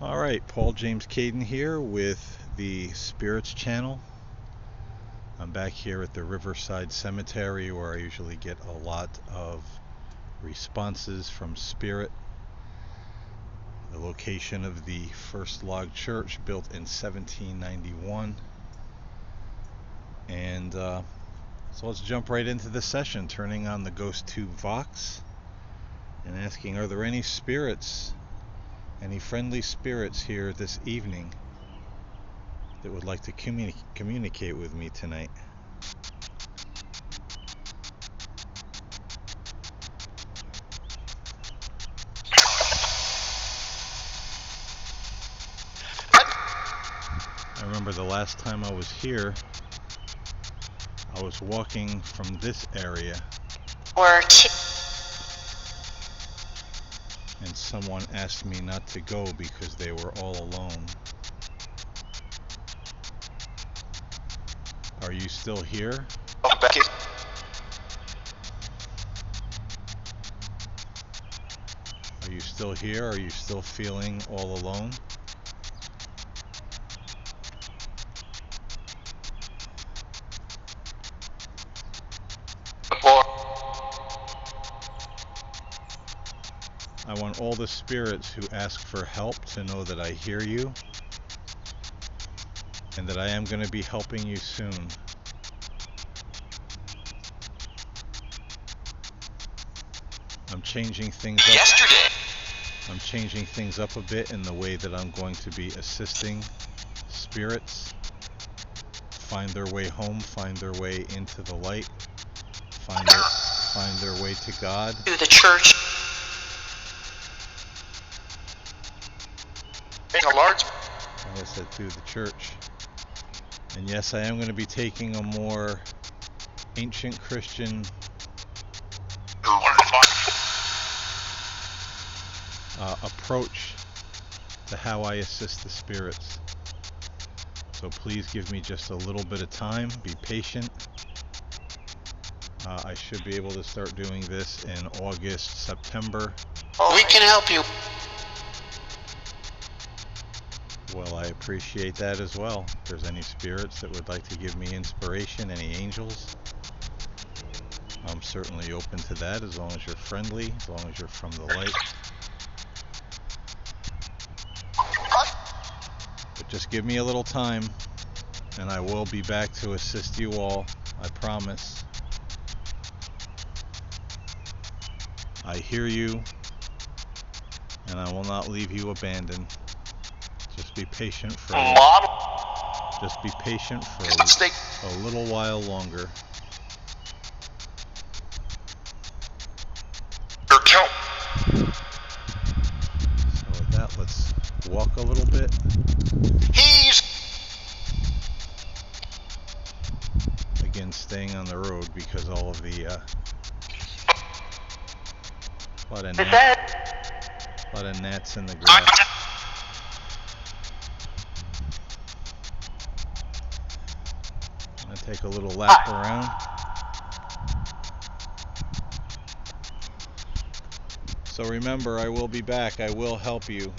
Alright, Paul James Caden here with the Spirits channel. I'm back here at the Riverside Cemetery where I usually get a lot of responses from Spirit. The location of the first log church built in 1791. And so let's jump right into the session, turning on the Ghosttube Vox and asking, are there any spirits, any friendly spirits here this evening that would like to communicate with me tonight? I remember the last time I was here, I was walking from this area and someone asked me not to go because they were all alone. Are you still here? Are you still here? Are you still feeling all alone? I want all the spirits who ask for help to know that I hear you and that I am going to be helping you soon. I'm changing things up. I'm changing things up a bit in the way that I'm going to be assisting spirits find their way home, find their way into the light, find their way to God. To the church. I said through the church. And yes, I am going to be taking a more ancient Christian approach to how I assist the spirits. So please give me just a little bit of time, be patient. I should be able to start doing this in August, September. We can help you. Well, I appreciate that as well. If there's any spirits that would like to give me inspiration, any angels, I'm certainly open to that as long as you're friendly, as long as you're from the light. But just give me a little time and I will be back to assist you all, I promise. I hear you and I will not leave you abandoned. Just be patient for a little while longer. So with that, let's walk a little bit. Again, staying on the road because all of the lot of gnats in the grass. Take a little lap around. So remember, I will be back. I will help you.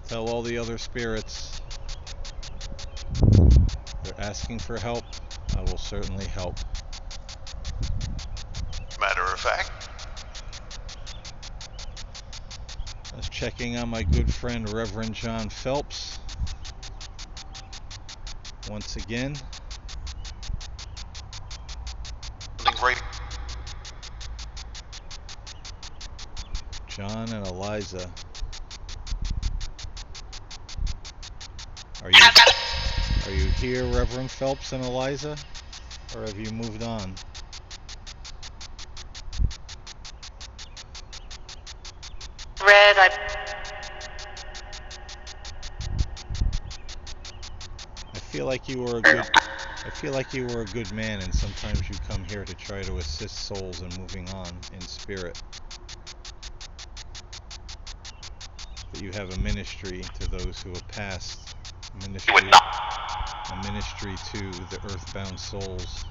Tell all the other spirits they're asking for help. I will certainly help. Matter of fact, I was checking on my good friend Reverend John Phelps once again. great. John and Eliza. Are you here, Reverend Phelps and Eliza? Or have you moved on? I feel like you were a good man, and sometimes you come here to try to assist souls in moving on in spirit. But you have a ministry to those who have passed, a ministry to the earthbound souls.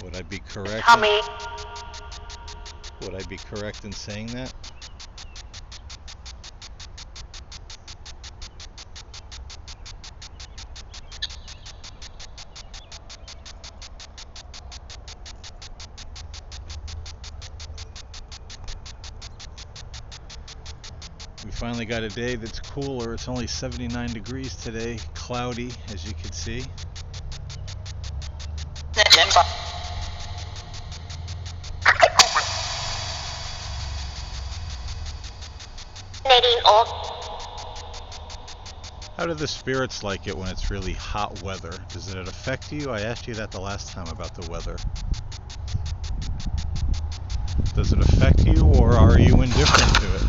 Would I be correct? Tommy. Would I be correct in saying that? We finally got a day that's cooler. It's only 79 degrees today, cloudy as you can see. How do the spirits like it when it's really hot weather? Does it affect you? I asked you that the last time about the weather. Does it affect you, or are you indifferent to it?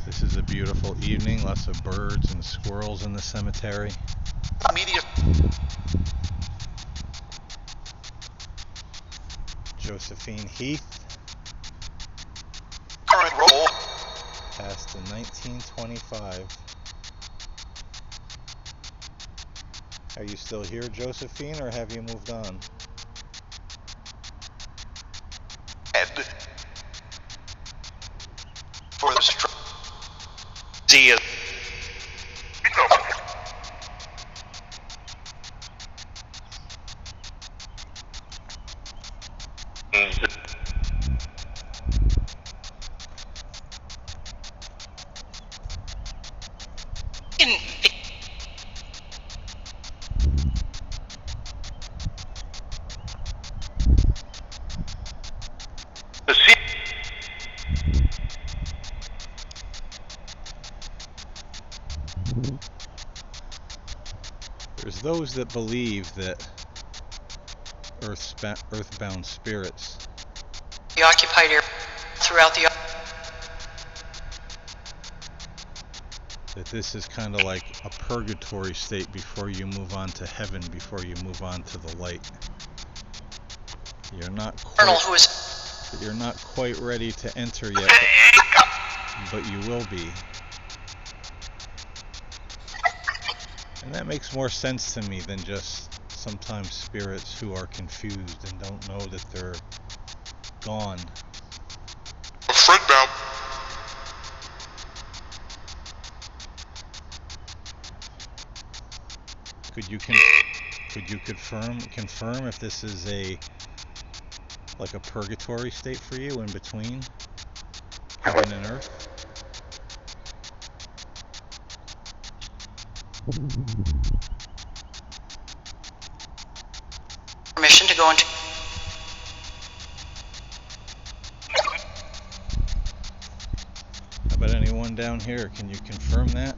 This is a beautiful evening, lots of birds and squirrels in the cemetery. Media. Josephine Heath Current roll. passed in 1925. Are you still here, Josephine, or have you moved on? Ed. For the stroke. See you. There's those that believe that earthbound spirits The occupied area throughout the that this is kind of like a purgatory state before you move on to heaven, before you move on to the light. You're not colonel quite, who is you're not quite ready to enter yet, but you will be. And that makes more sense to me than just sometimes spirits who are confused and don't know that they're gone. Friendbound. Could you confirm if this is like a purgatory state for you in between heaven and earth? permission to go into How about anyone down here? Can you confirm that?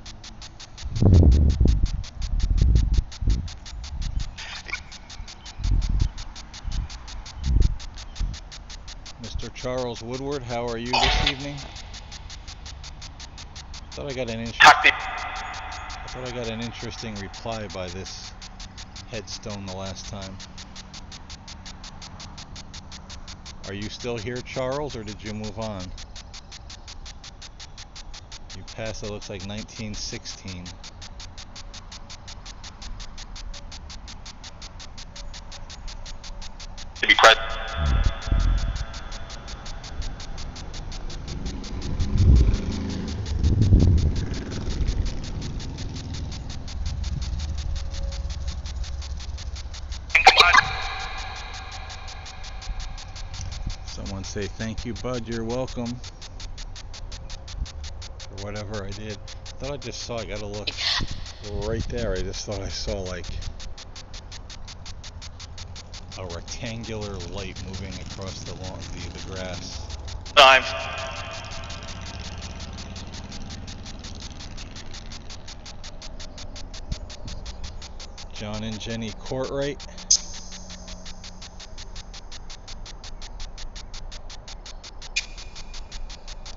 Mr. Charles Woodward, how are you this evening? Thought I got an interesting reply by this headstone the last time. Are you still here, Charles, or did you move on? You passed, it looks like 1916. To be present. Someone say thank you, bud, you're welcome. For whatever I did. I thought I just saw, I gotta look right there. I just thought I saw like a rectangular light moving across the lawn, the grass. Time. John and Jenny Courtright.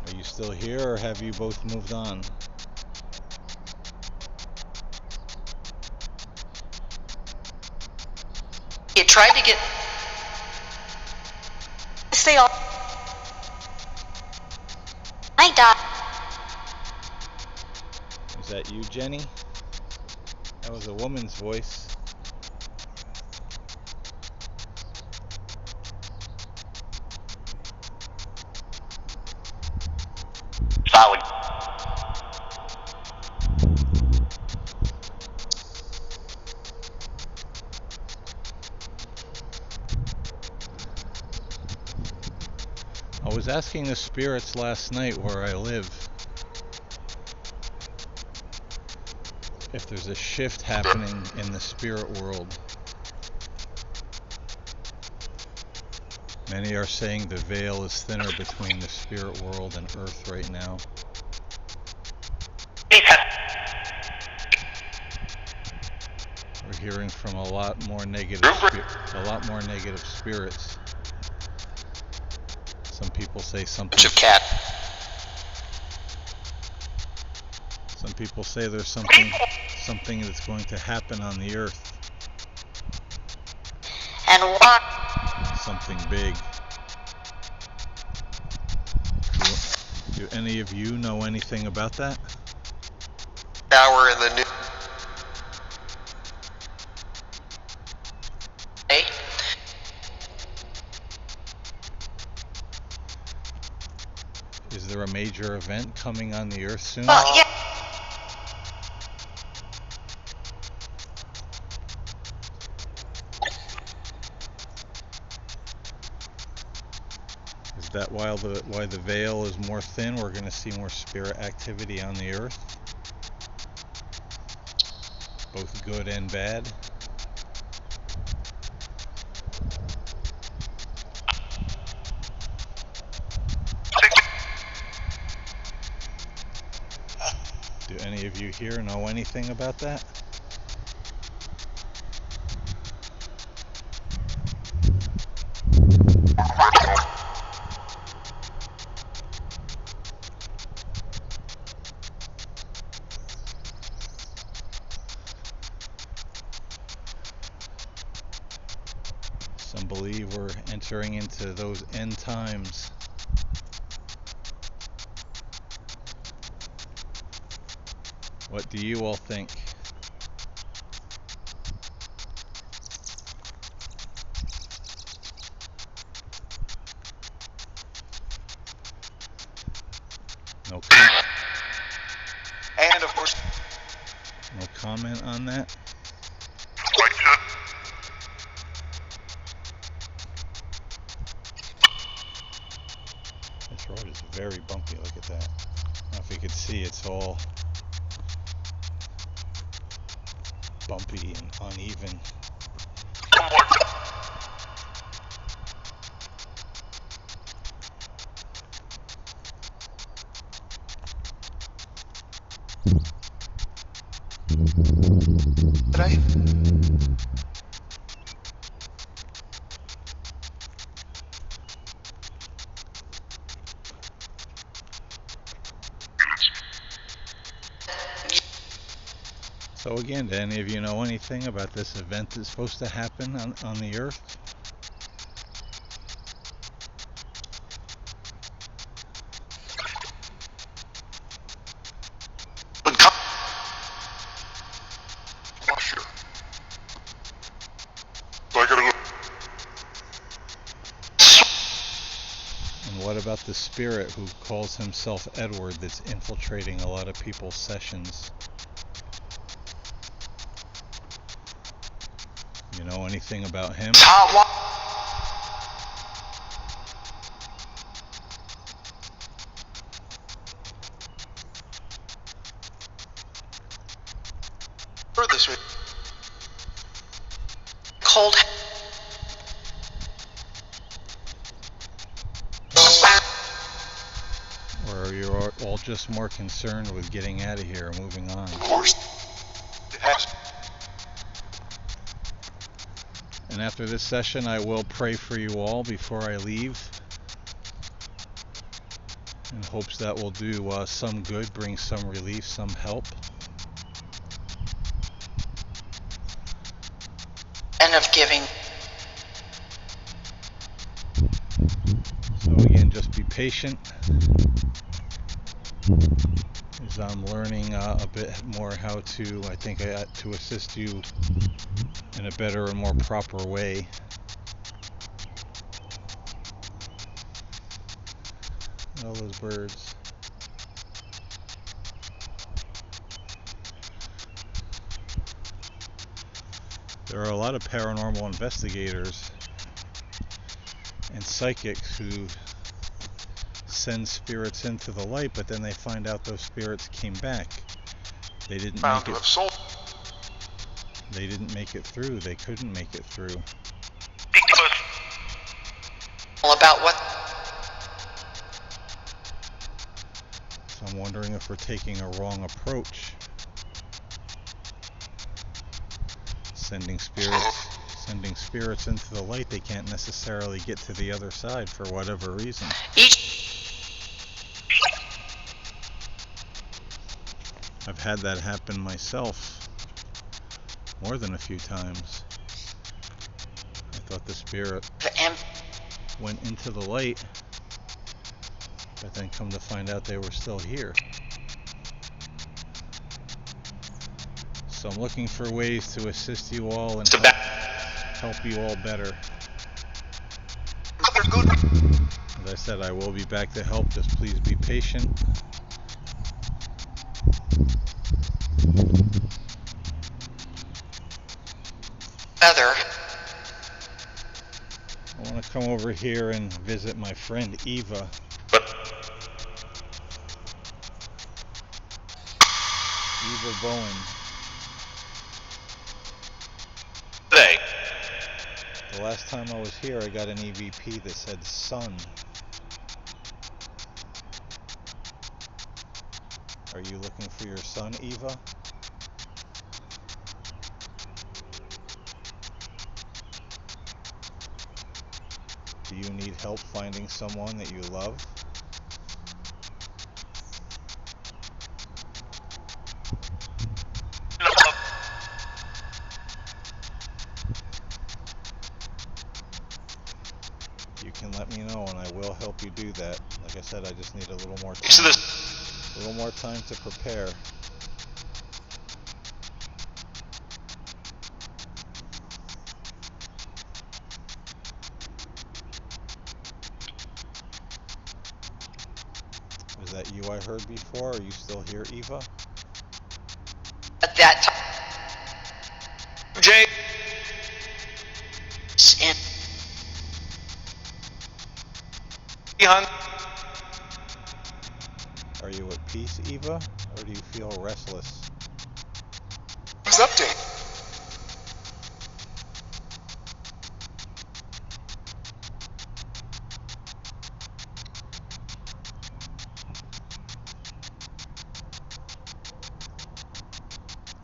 Are you still here, or have you both moved on? tried to get... Stay on. I died. Was that you, Jenny? That was a woman's voice. Solid. I was asking the spirits last night where I live if there's a shift happening in the spirit world. Many are saying the veil is thinner between the spirit world and Earth right now. We're hearing from a lot more negative spirits. Some people say something. Cat. Some people say there's something that's going to happen on the Earth. And what? Something big. Do any of you know anything about that? Hour in the new. Hey? Is there a major event coming on the Earth soon? Yeah. Is that why the veil is more thin? We're going to see more spirit activity on the Earth, both good and bad. Do any of you here know anything about that? Some believe we're entering into those end times. What do you all think? No And of course. No comment on that? This road is very bumpy, look at that. I don't know if you could see, it's all bumpy and uneven. Today? So again, do any of you know anything about this event that's supposed to happen on the Earth? Sure. So I gotta go. And what about the spirit who calls himself Edward that's infiltrating a lot of people's sessions? You know anything about him? This way. Cold. Or are you all just more concerned with getting out of here and moving on? Of course. It has. And after this session, I will pray for you all before I leave, in hopes that will do some good, bring some relief, some help. And of giving. just be patient as I'm learning a bit more how to, I think, to assist you in a better and more proper way. All those birds. There are a lot of paranormal investigators and psychics who send spirits into the light, but then they find out those spirits came back. They didn't make it. They didn't make it through. They couldn't make it through. About what? So I'm wondering if we're taking a wrong approach. Sending spirits into the light, they can't necessarily get to the other side for whatever reason. I've had that happen myself more than a few times. I thought the spirit went into the light, but then come to find out they were still here. So I'm looking for ways to assist you all and help you all better. As I said, I will be back to help. Just please be patient. Other. I want to come over here and visit my friend Eva. Eva Bowen. The last time I was here, I got an EVP that said sun. Are you looking for your son, Eva? Do you need help finding someone that you love? You can let me know and I will help you do that. Like I said, I just need a little more time. A little more time to prepare. Was that you I heard before? Are you still here, Eva? At that time. Jay. Are you at peace, Eva? Or do you feel restless? Update.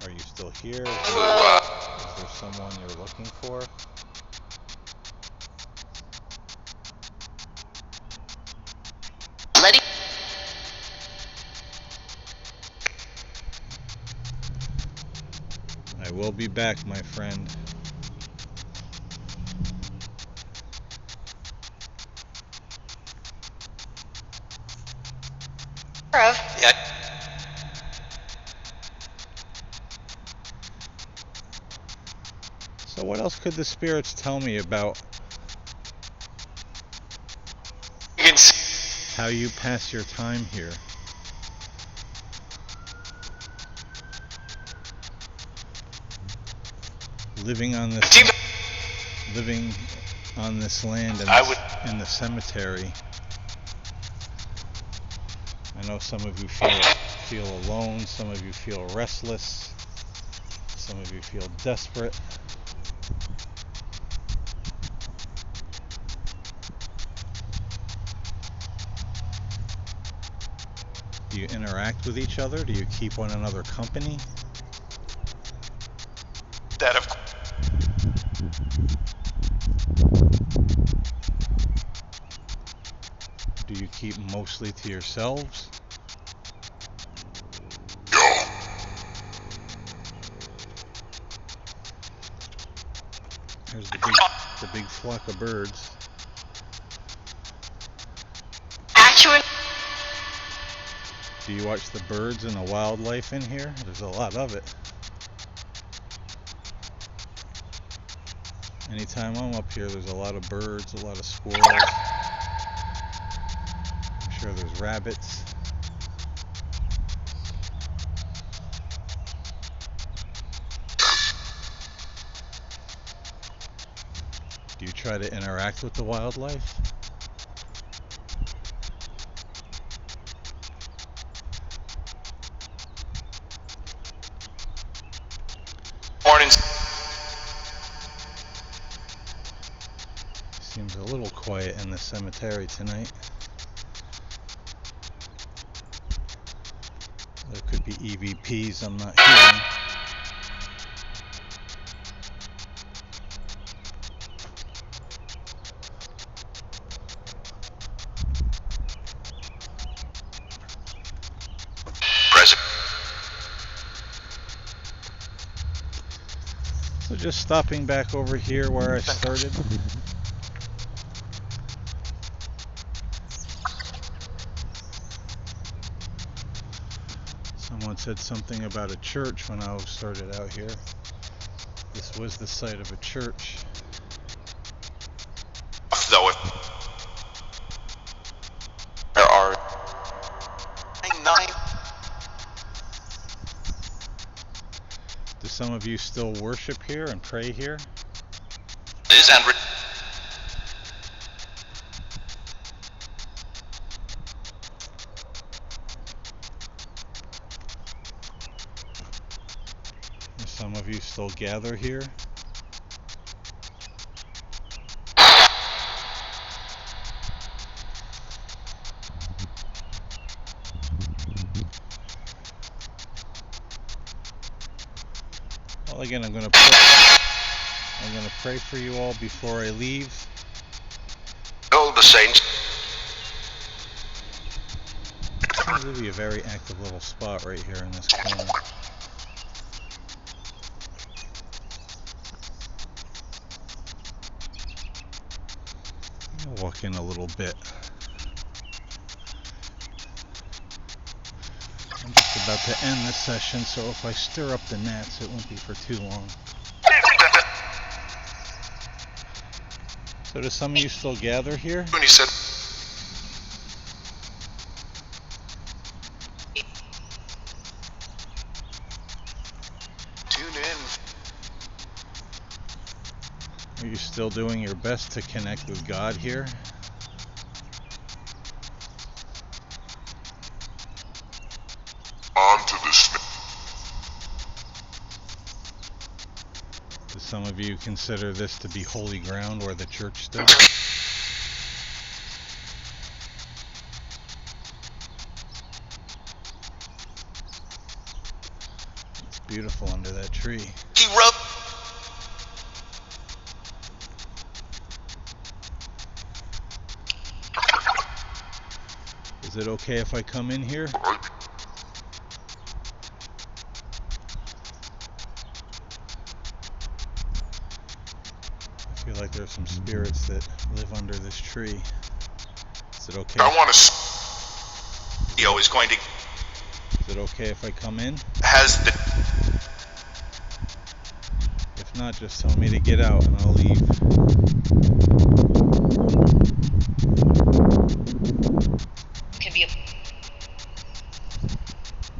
Are you still here? Is there someone you're looking for? I will be back, my friend. Yeah. So what else could the spirits tell me about You can see. how you pass your time here? Living on this land in the cemetery. I know some of you feel alone, some of you feel restless, some of you feel desperate. Do you interact with each other? Do you keep one another company? That of course. Do you keep mostly to yourselves? There's the big flock of birds. Do you watch the birds and the wildlife in here? There's a lot of it. Anytime I'm up here, there's a lot of birds, a lot of squirrels. I'm sure there's rabbits. Do you try to interact with the wildlife? Mornings. Seems a little quiet in the cemetery tonight. There could be EVPs I'm not hearing. So just stopping back over here where I started. Someone said something about a church when I started out here. This was the site of a church. Though if there are 9. Do some of you still worship here and pray here? Is and Do some of you still gather here? Well, again, I'm going to pray for you all before I leave. all the saints. Seems to be a very active little spot right here in this corner. I'll walk in a little bit. I'm just about to end this session, so if I stir up the gnats, it won't be for too long. So do some of you still gather here? When he said, tune in. Are you still doing your best to connect with God here? On to this. Do some of you consider this to be holy ground where the church stood? It's beautiful under that tree. He wrote. Is it okay if I come in here? I feel like there's some spirits that live under this tree. Is it okay? I want to. He always going to. Is it okay if I come in? Has the. If not, just tell me to get out and I'll leave. Can be a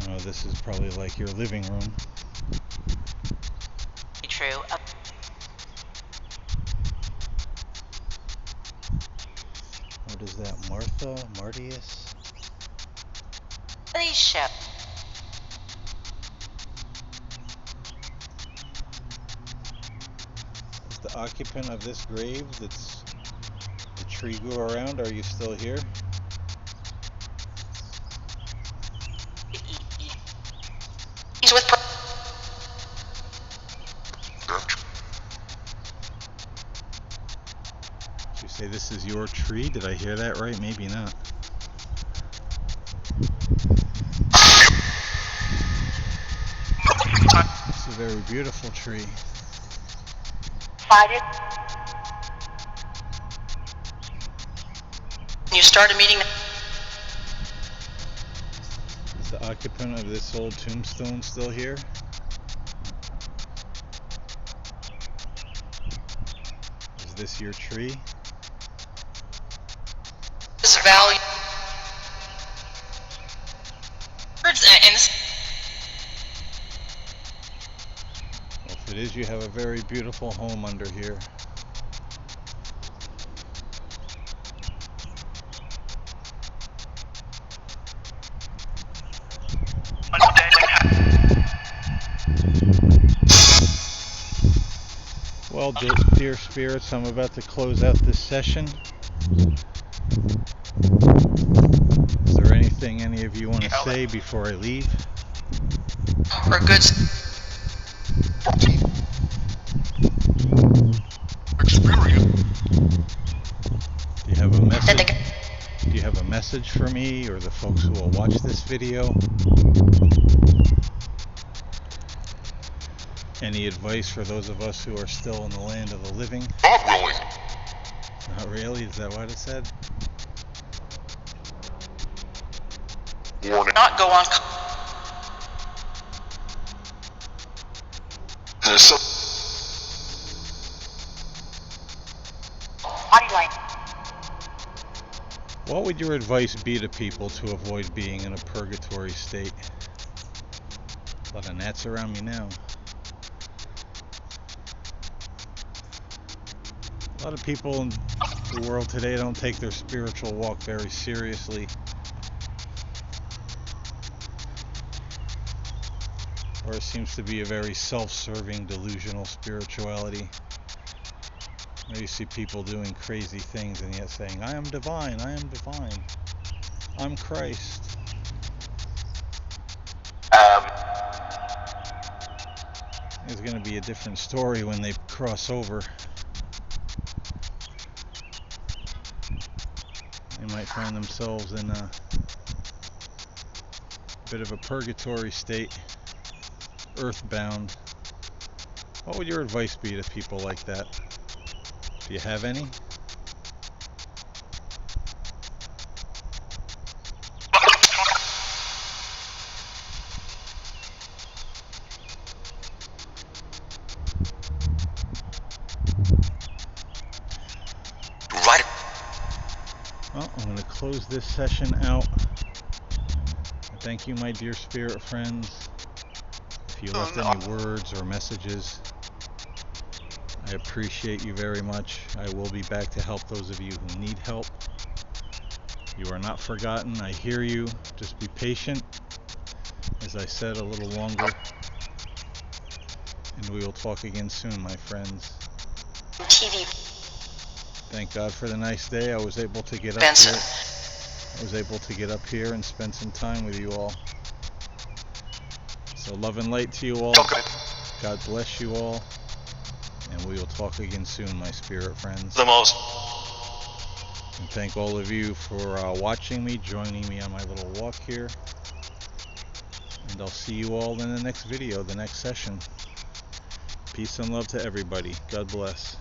Oh, this is probably like your living room. true. What is that? Martha? Martius? Alicia. Is the occupant of this grave that's the tree grew around, are you still here? He's with. Did you say this is your tree? Did I hear that right? Maybe not. It's a very beautiful tree. You start a meeting. occupant of this old tombstone still here? Is this your tree? This value. And Well, if it is, you have a very beautiful home under here. Well, dear spirits, I'm about to close out this session. Is there anything any of you want to say before I leave? or good. Do you have a message? Do you have a message for me or the folks who will watch this video? Any advice for those of us who are still in the land of the living? Not willing. Not really? Is that what it said? Warning. Not go on. Body line. What would your advice be to people to avoid being in a purgatory state? A lot of gnats around me now. A lot of people in the world today don't take their spiritual walk very seriously. Or it seems to be a very self-serving, delusional spirituality. You see people doing crazy things and yet saying, I am divine, I am divine, I'm Christ. There's going to be a different story when they cross over. They might find themselves in a bit of a purgatory state, earthbound. What would your advice be to people like that? Do you have any? Right. Well, I'm going to close this session out. Thank you, my dear spirit friends. If you left any words or messages, I appreciate you very much. I will be back to help those of you who need help. You are not forgotten. I hear you. Just be patient. As I said, a little longer. And we will talk again soon, my friends. TV. Thank God for the nice day. I was able to get up Benson. here. I was able to get up here and spend some time with you all. So love and light to you all. Okay. God bless you all. And we will talk again soon, my spirit friends. The most. And thank all of you for watching me, joining me on my little walk here. And I'll see you all in the next video, the next session. Peace and love to everybody. God bless.